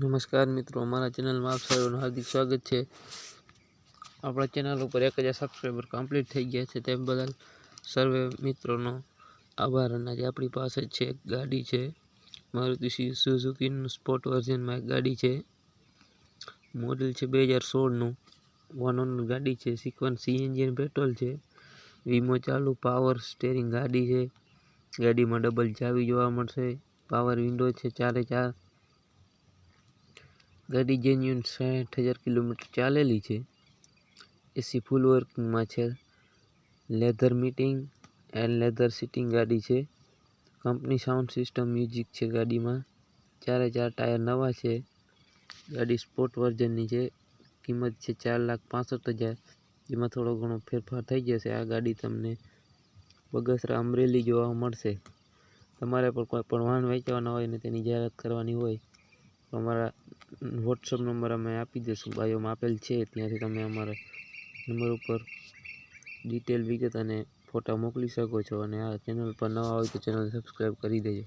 નમસ્કાર મિત્રો, અમારા ચેનલમાં આપ સૌનું હાર્દિક સ્વાગત છે। આપણા ચેનલ ઉપર 1000 સબસ્ક્રાઈબર કમ્પ્લીટ થઈ ગયા છે, તે બદલ સર્વે મિત્રોનો આભાર। અને આજે આપણી પાસે છે એક ગાડી છે, મારુતિ સુઝુકીનું સ્પોર્ટ વર્ઝનમાં એક ગાડી છે। મોડેલ છે 2016નું, વન ઓનર ગાડી છે। સિક્વન્સ સીએનજી અને પેટ્રોલ છે। વીમો ચાલુ, પાવર સ્ટેરિંગ ગાડી છે। ગાડીમાં ડબલ ચાવી જોવા મળશે, પાવર વિન્ડો છે 4x4। ગાડી જેન્યુન 60,000 કિલોમીટર ચાલેલી છે। એસી ફૂલ વર્કિંગમાં છે। Leather meeting and leather sitting ગાડી છે। કંપની સાઉન્ડ સિસ્ટમ મ્યુઝિક છે ગાડીમાં। 4x4 ટાયર નવા છે। ગાડી સ્પોર્ટ વર્ઝનની છે। કિંમત છે 4,65,000, જેમાં થોડો ઘણો ફેરફાર થઈ જશે। આ ગાડી તમને બગસરા અમરેલી જોવા મળશે। તમારે પણ કોઈ પણ વાહન વેચવાના હોય ને તેની જાહેરાત કરવાની હોય તો અમારા વોટ્સઅપ નંબર અમે આપી દઈશું, બાયોમાં આપેલ છે। ત્યાંથી તમે અમારા નંબર ઉપર ડિટેલ વિગત અને ફોટા મોકલી શકો છો। અને આ ચેનલ પર નવા હોય તો ચેનલ સબસ્ક્રાઈબ કરી દેજો।